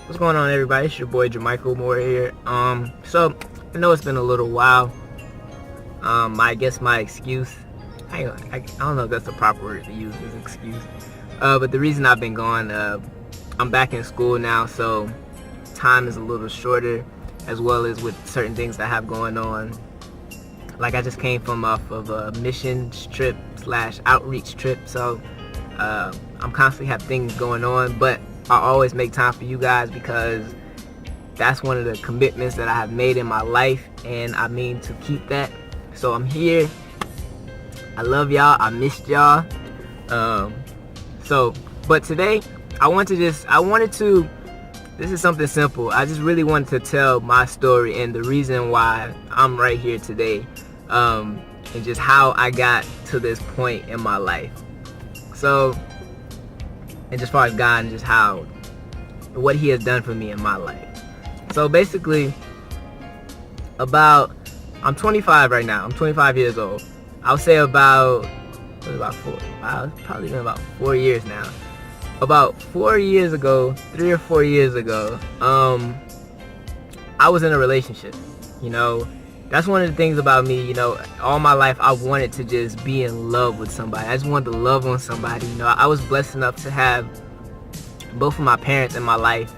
What's going on, everybody? It's your boy JaMichael Moore here. So I know it's been a little while. I guess my excuse, I don't know if that's the proper word to use as excuse. But the reason I've been gone, I'm back in school now, so time is a little shorter, as well as with certain things I have going on. Like I just came from off of a missions trip / outreach trip, so I'm constantly have things going on, but I always make time for you guys because that's one of the commitments that I have made in my life, and I mean to keep that. So I'm here. I love y'all. I missed y'all. But today this is something simple. I just really wanted to tell my story and the reason why I'm right here today, and just how I got to this point in my life. So, and as far as God and just what he has done for me in my life. So basically, I'm 25 right now. I'm 25 years old. I'll say probably been about 4 years now. About 4 years ago, 3 or 4 years ago, I was in a relationship. That's one of the things about me. All my life I wanted to just be in love with somebody. I just wanted to love on somebody. I was blessed enough to have both of my parents in my life,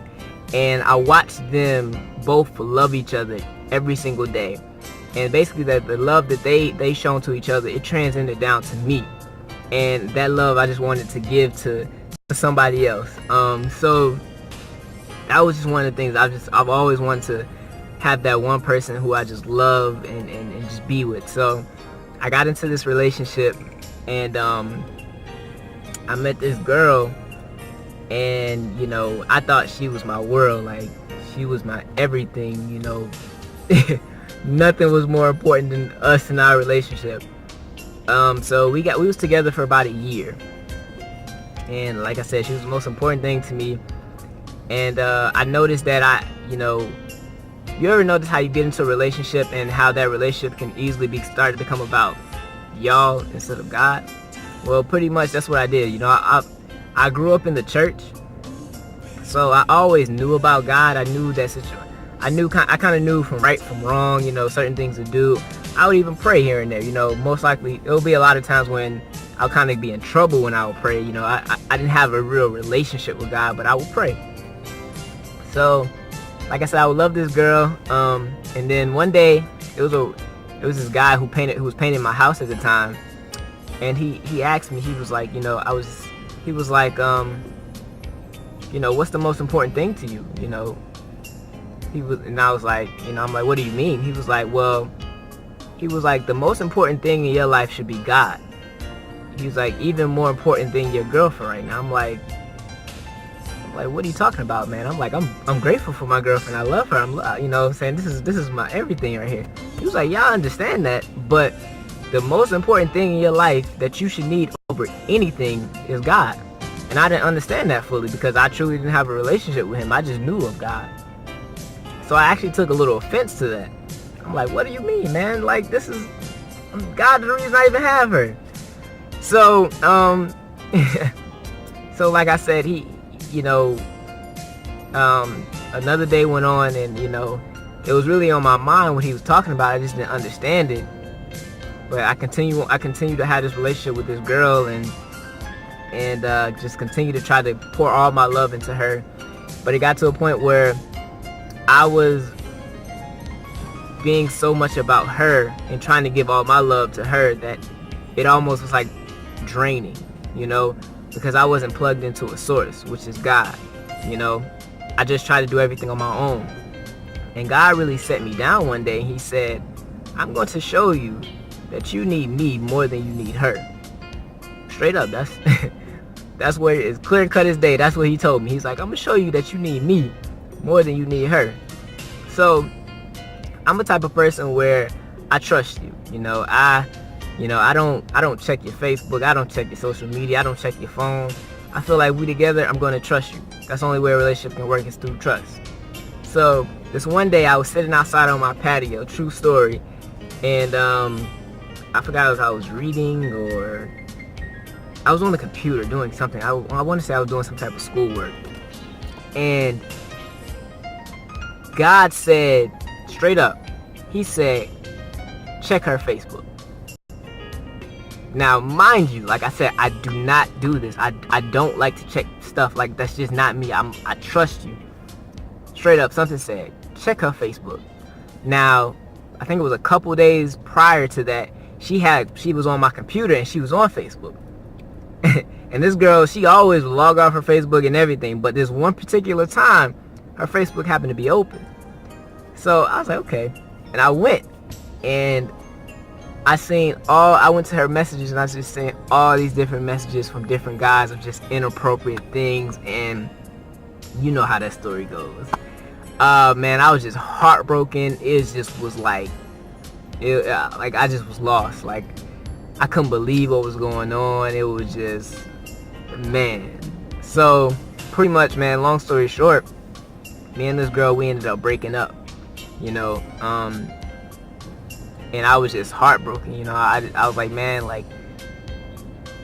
and I watched them both love each other every single day. And basically the love that they shown to each other, it transcended down to me. And that love I just wanted to give to somebody else. So that was just one of the things I've always wanted to have, that one person who I just love and just be with. So I got into this relationship, and I met this girl, and I thought she was my world. Like, she was my everything. Nothing was more important than us in our relationship. So we was together for about a year, and like I said, she was the most important thing to me. And I noticed that you ever notice how you get into a relationship and how that relationship can easily be started to become about y'all instead of God? Well, pretty much that's what I did. I grew up in the church, so I always knew about God. I knew that situation. I kind of knew from right from wrong, certain things to do. I would even pray here and there. Most likely it'll be a lot of times when I'll kind of be in trouble when I would pray. I didn't have a real relationship with God, but I would pray. So, like I said, I would love this girl. And then one day it was this guy who was painting my house at the time, and he asked me. He was like, what's the most important thing to you? And I was like, I'm like, what do you mean? He was like, the most important thing in your life should be God. He was like, even more important than your girlfriend right now. I'm like, what are you talking about, man? I'm like, I'm grateful for my girlfriend. I love her. I'm saying, this is my everything right here. He was like, yeah, I understand that, but the most important thing in your life that you should need over anything is God. And I didn't understand that fully because I truly didn't have a relationship with him. I just knew of God. So I actually took a little offense to that. I'm like, what do you mean, man? Like, this is God, the reason I even have her. So, so like I said, another day went on, and it was really on my mind what he was talking about. I just didn't understand it. But I continue to have this relationship with this girl, and just continue to try to pour all my love into her. But it got to a point where I was being so much about her and trying to give all my love to her that it almost was like draining, because I wasn't plugged into a source, which is God. I just tried to do everything on my own. And God really set me down one day, and he said, I'm going to show you that you need me more than you need her. Straight up, that's where it's clear cut as day. That's what he told me. He's like, I'm going to show you that you need me more than you need her. So I'm the type of person where I trust you. I don't check your Facebook. I don't check your social media. I don't check your phone. I feel like we together, I'm going to trust you. That's the only way a relationship can work, is through trust. So this one day I was sitting outside on my patio, true story, and I forgot if I was reading or I was on the computer doing something. I want to say I was doing some type of schoolwork, and God said, straight up, he said, check her Facebook. Now, mind you, like I said, I do not do this. I don't like to check stuff. Like, that's just not me. I trust you. Straight up, something said, check her Facebook. Now, I think it was a couple days prior to that, she was on my computer and she was on Facebook. And this girl, she always would log off her Facebook and everything, but this one particular time, her Facebook happened to be open. So I was like, okay. And I went, and I went to her messages, and I was just seeing all these different messages from different guys of just inappropriate things, and you know how that story goes. Man, I was just heartbroken. It just was like, I just was lost. Like, I couldn't believe what was going on. It was just, man. So, pretty much, man, long story short, me and this girl, we ended up breaking up, you know, and I was just heartbroken, you know. I was like, man, like,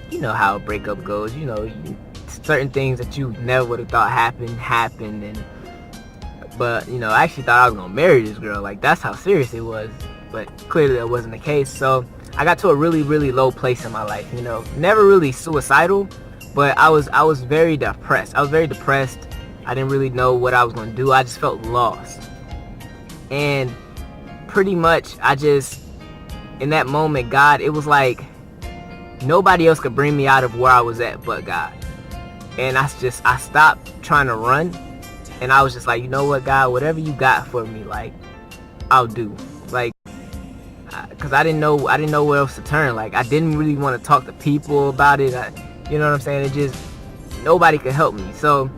you know how a breakup goes, you know, certain things that you never would have thought happened, and, but, you know, I actually thought I was gonna marry this girl, like, that's how serious it was, but clearly that wasn't the case. So, I got to a really, really low place in my life, you know, never really suicidal, but I was very depressed. I was very depressed. I didn't really know what I was going to do. I just felt lost. And pretty much, in that moment, God, it was like nobody else could bring me out of where I was at but God. And I stopped trying to run. And I was just like, you know what, God, whatever you got for me, like, I'll do. Like, because I didn't know where else to turn. Like, I didn't really want to talk to people about it. You know what I'm saying? It just, nobody could help me. So,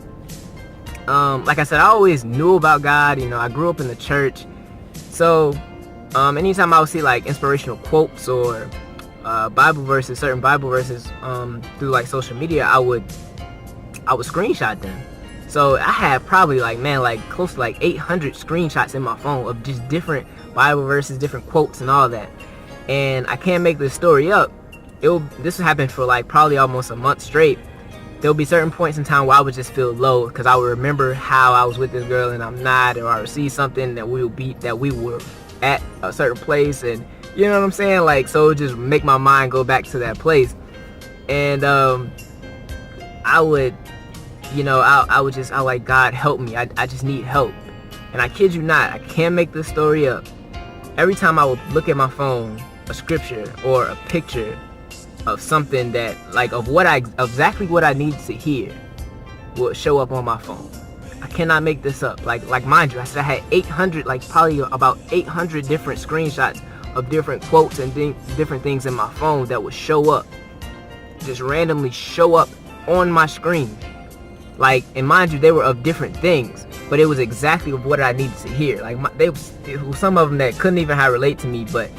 like I said, I always knew about God. You know, I grew up in the church. So, anytime I would see like inspirational quotes or Bible verses, certain Bible verses, through like social media, I would screenshot them. So I have probably like close to like 800 screenshots in my phone of just different Bible verses, different quotes and all that. And I can't make this story up. This would happen for like probably almost a month straight. There'll be certain points in time where I would just feel low because I would remember how I was with this girl and I'm not, or I would see something that we were at a certain place, and you know what I'm saying? Like, so it would just make my mind go back to that place. And I would, you know, I was like, God, help me. I just need help. And I kid you not, I can't make this story up. Every time I would look at my phone, a scripture or a picture of something that, like, of exactly what I needed to hear would show up on my phone. I cannot make this up. Like mind you, I said I had 800, like probably about 800 different screenshots of different quotes and different things in my phone that would show up, just randomly show up on my screen. Like, and mind you, they were of different things, but it was exactly what I needed to hear. Like, it was some of them that couldn't even relate to me, but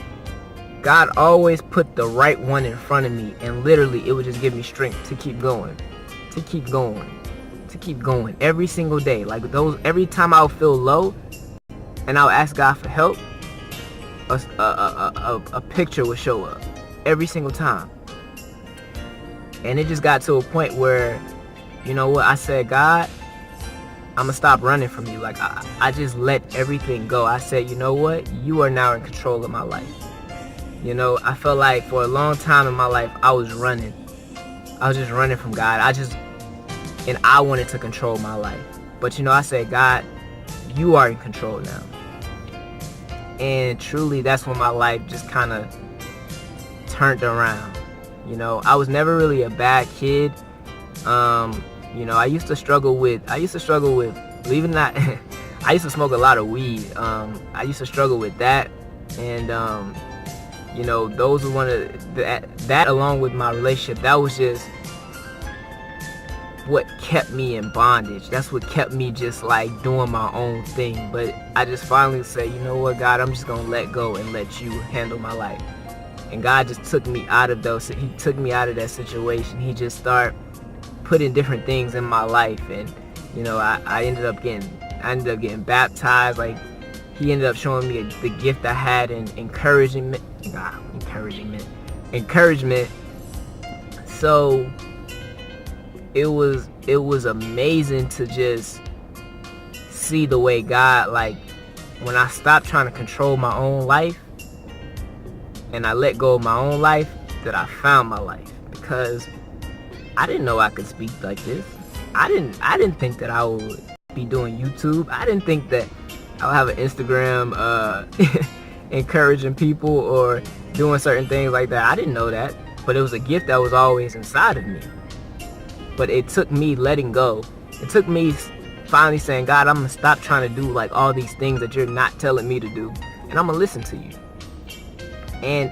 God always put the right one in front of me, and literally it would just give me strength to keep going, every single day. Like, every time I would feel low and I would ask God for help, a picture would show up every single time. And it just got to a point where, you know what, I said, God, I'm gonna stop running from you. Like, I just let everything go. I said, you know what, you are now in control of my life. You know, I felt like for a long time in my life, I was running. I was just running from God. And I wanted to control my life. But, you know, I said, God, you are in control now. And truly, that's when my life just kind of turned around. You know, I was never really a bad kid. You know, I used to struggle with, believe it or not, I used to smoke a lot of weed. I used to struggle with that. And, you know, those were one of that along with my relationship, that was just what kept me in bondage. That's what kept me just like doing my own thing. But I just finally said, you know what, God, I'm just gonna let go and let you handle my life. And God just took me out of he took me out of that situation. He just started putting different things in my life, and you know, I ended up getting baptized. Like, he ended up showing me the gift I had in encouragement. So it was amazing to just see the way God like when I stopped trying to control my own life and I let go of my own life, that I found my life. Because I didn't know I could speak like this. I didn't think that I would be doing YouTube. I didn't think that I would have an Instagram encouraging people or doing certain things like that. I didn't know that, but it was a gift that was always inside of me. But it took me letting go. It took me finally saying, God, I'm gonna stop trying to do like all these things that you're not telling me to do, and I'm gonna listen to you. And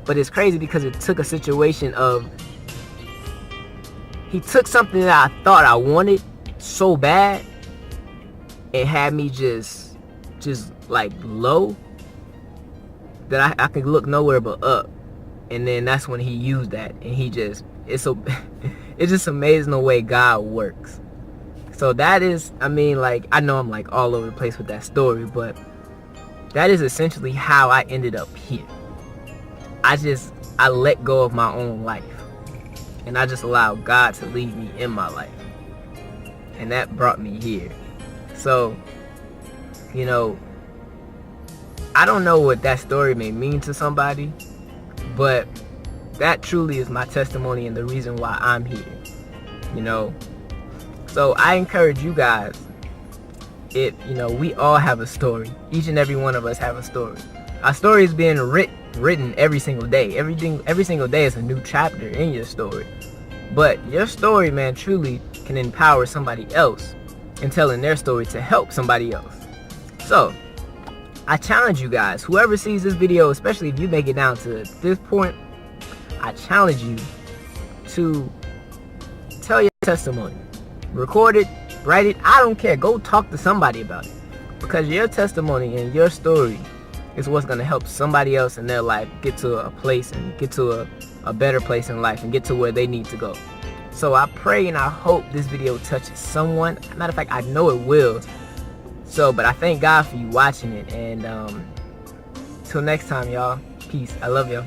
but it's crazy because it took a situation of, he took something that I thought I wanted so bad, it had me just like low, that I could look nowhere but up. And then that's when he used that, and it's just amazing the way God works. So that is, I mean, like, I know I'm like all over the place with that story, but that is essentially how I ended up here. I let go of my own life, and I just allowed God to lead me in my life, and that brought me here. So, you know, I don't know what that story may mean to somebody, but that truly is my testimony and the reason why I'm here, you know. So I encourage you guys, we all have a story. Each and every one of us have a story. Our story is being written every single day. Every single day is a new chapter in your story. But your story, man, truly can empower somebody else in telling their story to help somebody else. So I challenge you guys, whoever sees this video, especially if you make it down to this point, I challenge you to tell your testimony. Record it, write it, I don't care. Go talk to somebody about it. Because your testimony and your story is what's going to help somebody else in their life get to a place and get to a better place in life and get to where they need to go. So I pray and I hope this video touches someone. Matter of fact, I know it will. So, but I thank God for you watching it. And till next time, y'all. Peace. I love y'all.